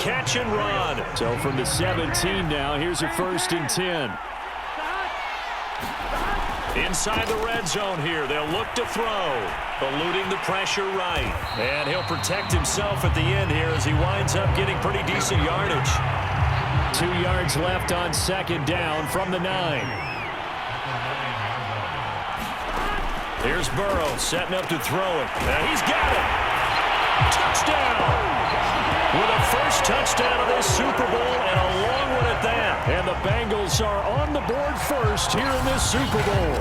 catch and run. So from the 17 now, here's a 1st and 10. Inside the red zone here, they'll look to throw. Eluding the pressure right. And he'll protect himself at the end here as he winds up getting pretty decent yardage. 2 yards left on 2nd down from the 9. Here's Burrow setting up to throw it. And he's got it. Touchdown. With a first touchdown of this Super Bowl and a long one at that. And the Bengals are on the board first here in this Super Bowl.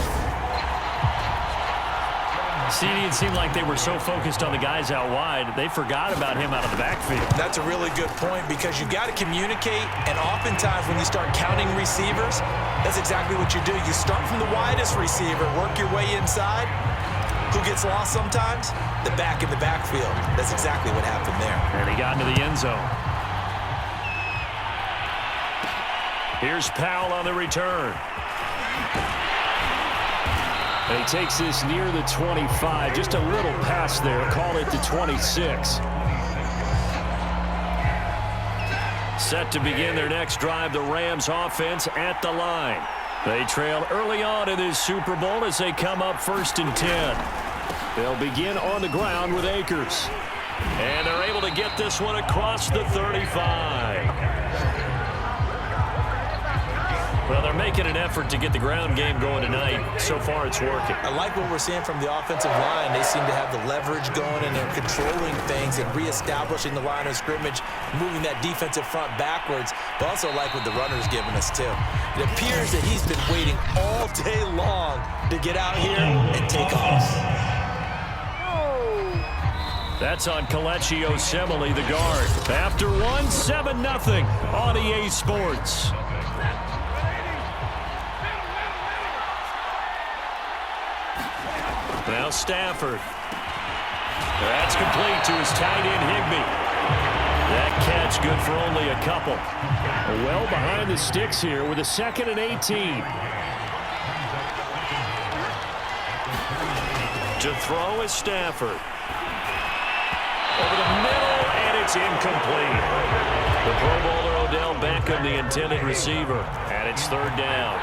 It seemed like they were so focused on the guys out wide, they forgot about him out of the backfield. That's a really good point because you got to communicate, and oftentimes when you start counting receivers, that's exactly what you do. You start from the widest receiver, work your way inside. Who gets lost sometimes? The back in the backfield. That's exactly what happened there. And he got into the end zone. Here's Powell on the return. And he takes this near the 25. Just a little pass there. Call it the 26. Set to begin their next drive, the Rams offense at the line. They trail early on in this Super Bowl as they come up 1st and 10. They'll begin on the ground with Akers. And they're able to get this one across the 35. Well, they're making an effort to get the ground game going tonight. So far, it's working. I like what we're seeing from the offensive line. They seem to have the leverage going, and they're controlling things and reestablishing the line of scrimmage, moving that defensive front backwards. But also like what the runner's giving us, too. It appears that he's been waiting all day long to get out here and take off. That's on Kelechi Osemele, the guard. After one, 7-0 on EA Sports. Now Stafford. That's complete to his tight end, Higbee. That catch good for only a couple. Well behind the sticks here with a 2nd and 18. To throw is Stafford. Over the middle, and it's incomplete. The Pro Bowler Odell Beckham, the intended receiver, and it's 3rd down.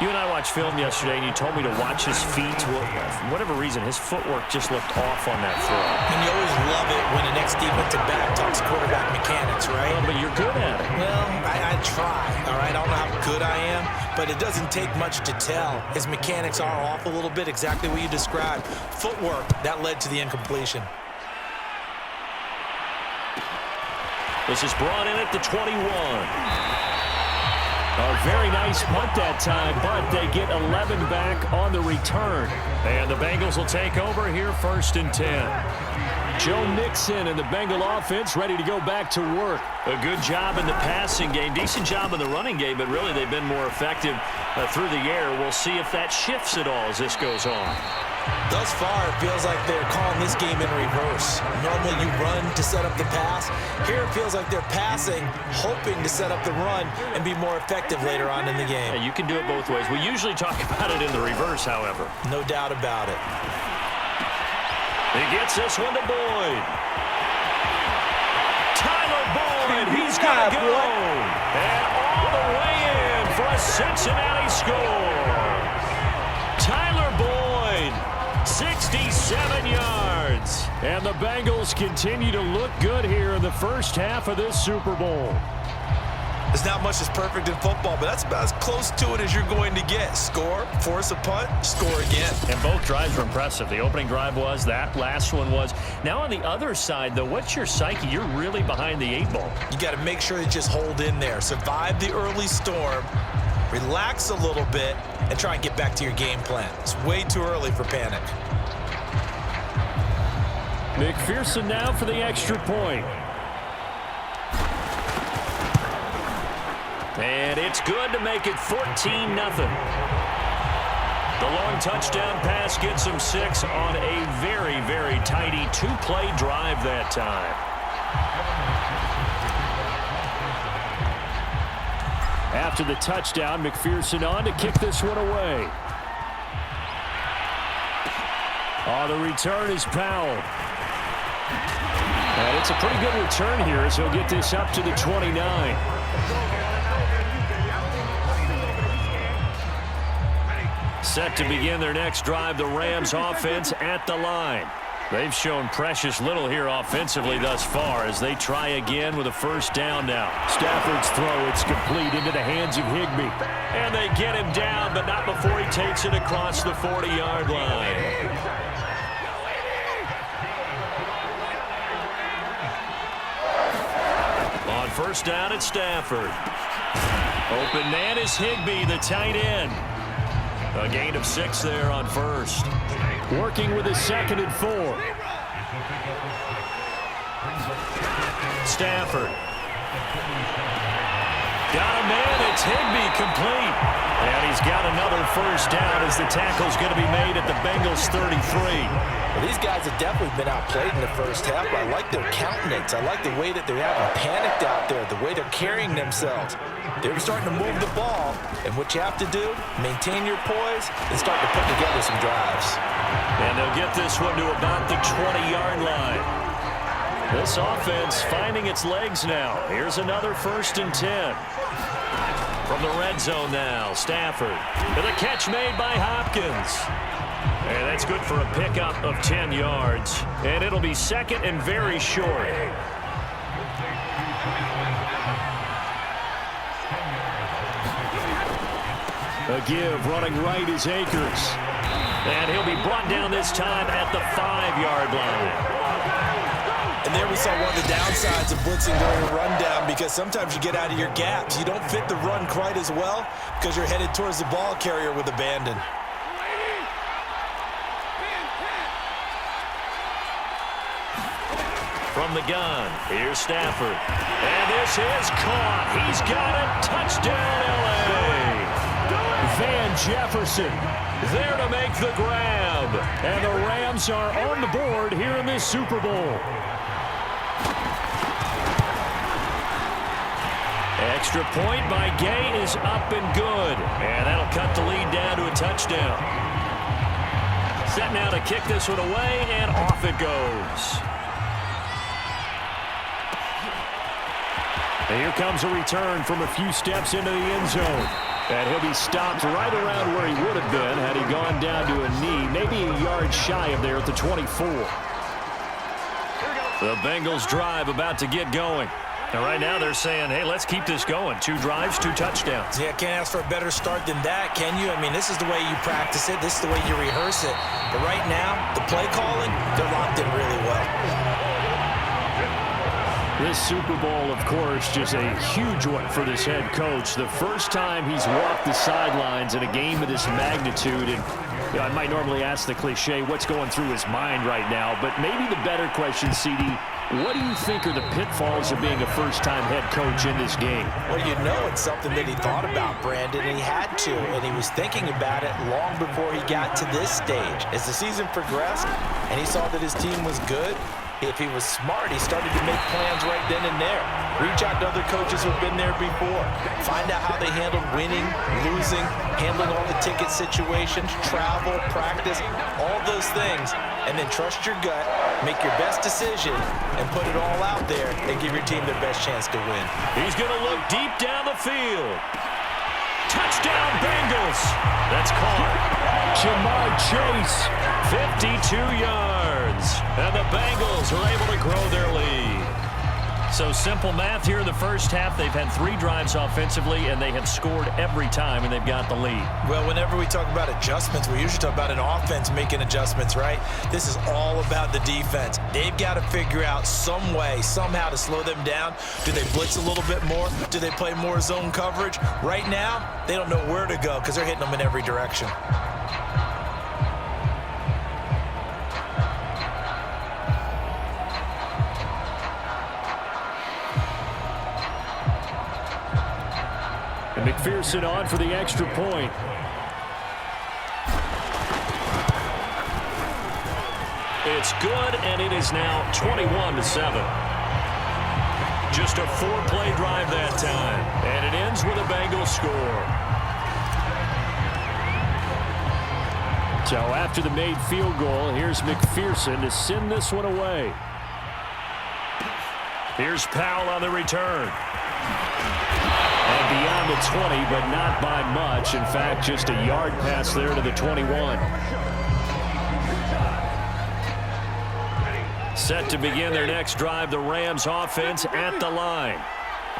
You and I watched film yesterday, and you told me to watch his feet. Well, for whatever reason, his footwork just looked off on that throw. And you always love it when the next defensive back talks quarterback mechanics, right? Well, but you're good at it. Well, I try, all right? I don't know how good I am, but it doesn't take much to tell. His mechanics are off a little bit, exactly what you described. Footwork, that led to the incompletion. This is brought in at the 21. A very nice punt that time, but they get 11 back on the return. And the Bengals will take over here 1st and 10. Joe Mixon and the Bengal offense ready to go back to work. A good job in the passing game, decent job in the running game, but really they've been more effective through the air. We'll see if that shifts at all as this goes on. Thus far, it feels like they're calling this game in reverse. Normally you run to set up the pass. Here it feels like they're passing, hoping to set up the run and be more effective later on in the game. Yeah, you can do it both ways. We usually talk about it in the reverse, however. No doubt about it. He gets this one to Boyd. Tyler Boyd, he's got to go. And all the way in for a Cincinnati score. Tyler Boyd, 67 yards. And the Bengals continue to look good here in the first half of this Super Bowl. There's not much that's perfect in football, but that's about as close to it as you're going to get. Score, force a punt, score again. And both drives were impressive. The opening drive was, that last one was. Now on the other side, though, what's your psyche? You're really behind the 8 ball. You got to make sure that you just hold in there. Survive the early storm, relax a little bit, and try and get back to your game plan. It's way too early for panic. McPherson now for the extra point. And it's good to make it 14-0. The long touchdown pass gets them 6 on a very, very tidy 2-play drive that time. After the touchdown, McPherson on to kick this one away. On the return is Powell. And It's a pretty good return here as he'll get this up to the 29. Set to begin their next drive, the Rams offense at the line. They've shown precious little here offensively thus far as they try again with a first down now. Stafford's throw, it's complete into the hands of Higbee. And they get him down, but not before he takes it across the 40-yard line. On first down, it's Stafford. Open man is Higbee, the tight end. A gain of 6 there on first. Working with a 2nd and 4. Stafford. Got a man, it's Higbee, complete. And he's got another first down as the tackle's going to be made at the Bengals 33. Well, these guys have definitely been outplayed in the first half, but I like their countenance. I like the way that they're having panicked out there, the way they're carrying themselves. They're starting to move the ball, and what you have to do, maintain your poise and start to put together some drives. And they'll get this one to about the 20-yard line. This offense finding its legs now. Here's another 1st and 10. From the red zone now, Stafford. And the catch made by Hopkins. And that's good for a pickup of 10 yards. And it'll be 2nd and very short. A give, running right is Akers. And he'll be brought down this time at the 5-yard line. And there we saw one of the downsides of blitzing during a rundown, because sometimes you get out of your gaps. You don't fit the run quite as well because you're headed towards the ball carrier with abandon. From the gun, here's Stafford. And this is caught. He's got it. Touchdown, L.A. Van Jefferson there to make the grab. And the Rams are on the board here in this Super Bowl. Extra point by Gay is up and good. And that'll cut the lead down to a touchdown. Set now to kick this one away, and off it goes. And here comes a return from a few steps into the end zone. And he'll be stopped right around where he would have been had he gone down to a knee, maybe a yard shy of there at the 24. The Bengals drive about to get going. And right now they're saying, hey, let's keep this going. 2 drives, 2 touchdowns. Yeah, can't ask for a better start than that, can you? I mean, this is the way you practice it. This is the way you rehearse it. But right now, the play calling, they're locked in really well. This Super Bowl, of course, just a huge one for this head coach. The first time he's walked the sidelines in a game of this magnitude. And you know, I might normally ask the cliche, what's going through his mind right now? But maybe the better question, CD, what do you think are the pitfalls of being a first-time head coach in this game? Well, you know it's something that he thought about, Brandon, and he had to. And he was thinking about it long before he got to this stage. As the season progressed and he saw that his team was good, if he was smart, he started to make plans right then and there. Reach out to other coaches who've been there before. Find out how they handled winning, losing, handling all the ticket situations, travel, practice, all those things. And then trust your gut, make your best decision, and put it all out there and give your team their best chance to win. He's going to look deep down the field. Touchdown, Bengals. That's caught. Jamar Chase, 52 yards. And the Bengals are able to grow their lead. So simple math here in the first half. They've had 3 drives offensively, and they have scored every time, and they've got the lead. Well, whenever we talk about adjustments, we usually talk about an offense making adjustments, right? This is all about the defense. They've got to figure out some way, somehow to slow them down. Do they blitz a little bit more? Do they play more zone coverage? Right now, they don't know where to go because they're hitting them in every direction. and McPherson on for the extra point. It's good, and it is now 21-7. Just a 4-play drive that time, and it ends with a Bengals score. So after the made field goal, here's McPherson to send this one away. Here's Powell on the return. And beyond the 20, but not by much. In fact, just a yard pass there to the 21. Set to begin their next drive, the Rams offense at the line.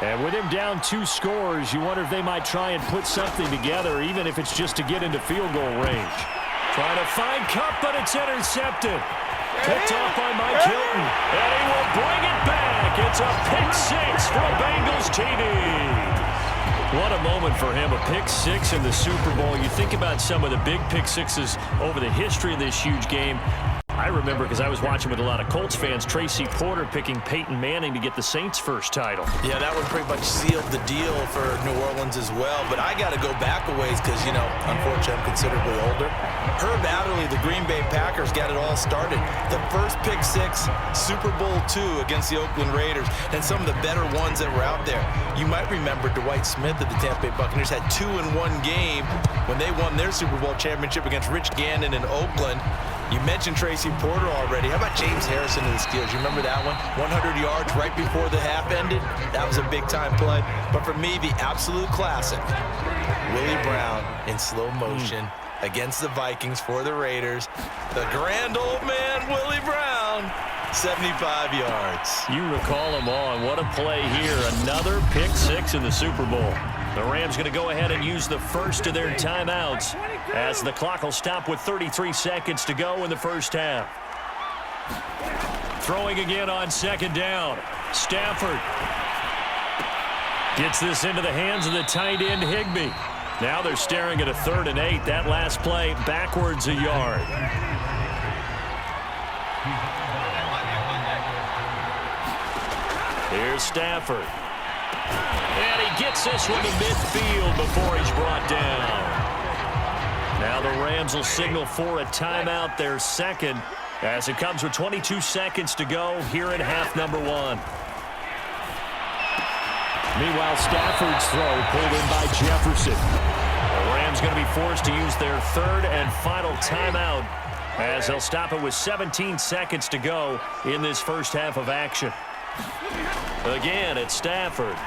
And with him down 2 scores, you wonder if they might try and put something together, even if it's just to get into field goal range. Trying to find Kupp, but it's intercepted. Picked off by Mike Hilton, and he will bring it back. It's a pick 6 for Bengals TV. What a moment for him, a pick 6 in the Super Bowl. You think about some of the big pick 6s over the history of this huge game. I remember, because I was watching with a lot of Colts fans, Tracy Porter picking Peyton Manning to get the Saints' first title. Yeah, that one pretty much sealed the deal for New Orleans as well. But I got to go back a ways because, you know, unfortunately I'm considerably older. Herb Adderley, the Green Bay Packers, got it all started. The first pick 6, Super Bowl II against the Oakland Raiders, and some of the better ones that were out there. You might remember Dwight Smith of the Tampa Bay Buccaneers had 2 in one game when they won their Super Bowl championship against Rich Gannon in Oakland. You mentioned Tracy Porter already. How about James Harrison of the Steelers? You remember that one? 100 yards right before the half ended? That was a big-time play. But for me, the absolute classic, Willie Brown in slow motion against the Vikings for the Raiders. The grand old man, Willie Brown, 75 yards. You recall them all, and what a play here. Another pick 6 in the Super Bowl. The Rams going to go ahead and use the first of their timeouts as the clock will stop with 33 seconds to go in the first half. Throwing again on second down. Stafford gets this into the hands of the tight end Higbee. Now they're staring at a 3rd and 8. That last play backwards a yard. Here's Stafford. And he gets this one to midfield before he's brought down. Now the Rams will signal for a timeout, their second, as it comes with 22 seconds to go here in half number 1. Meanwhile, Stafford's throw pulled in by Jefferson. The Rams going to be forced to use their 3rd and final timeout as they'll stop it with 17 seconds to go in this first half of action. Again, it's Stafford.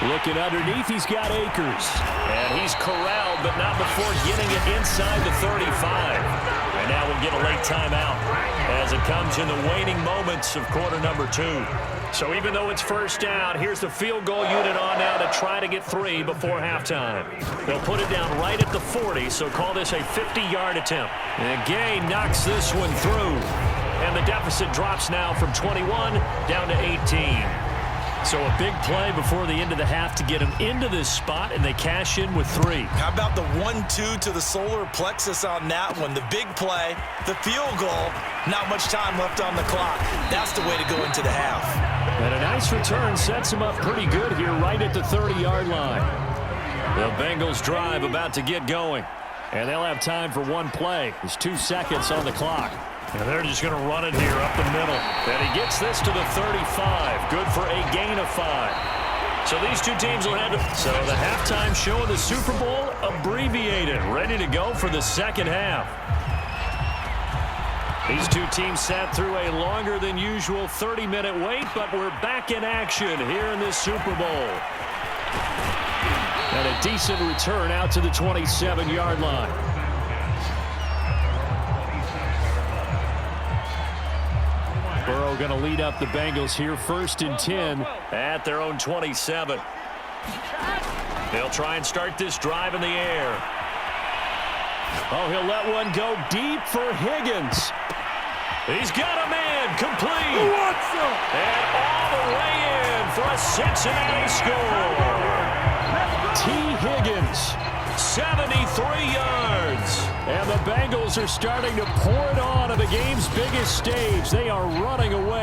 Looking underneath, he's got Akers. And he's corralled, but not before getting it inside the 35. And now we'll get a late timeout as it comes in the waning moments of quarter number 2. So even though it's first down, here's the field goal unit on now to try to get 3 before halftime. They'll put it down right at the 40, so call this a 50-yard attempt. And Gay knocks this one through. And the deficit drops now from 21 down to 18. So a big play before the end of the half to get them into this spot, and they cash in with 3. How about the 1-2 to the solar plexus on that one? The big play, the field goal, not much time left on the clock. That's the way to go into the half. And a nice return sets him up pretty good here right at the 30-yard line. The Bengals drive about to get going. And they'll have time for one play. There's 2 seconds on the clock. And they're just going to run it here up the middle. And he gets this to the 35. Good for a gain of 5. So these two teams will head to... So the halftime show of the Super Bowl abbreviated. Ready to go for the second half. These two teams sat through a longer than usual 30-minute wait, but we're back in action here in this Super Bowl. And a decent return out to the 27-yard line. Burrow going to lead up the Bengals here, 1st and 10 at their own 27. They'll try and start this drive in the air. Oh, he'll let one go deep for Higgins. He's got a man, complete. And all the way in for a Cincinnati score. T. Higgins, 73 yards. And the Bengals are starting to pour it on the game's biggest stage. They are running away.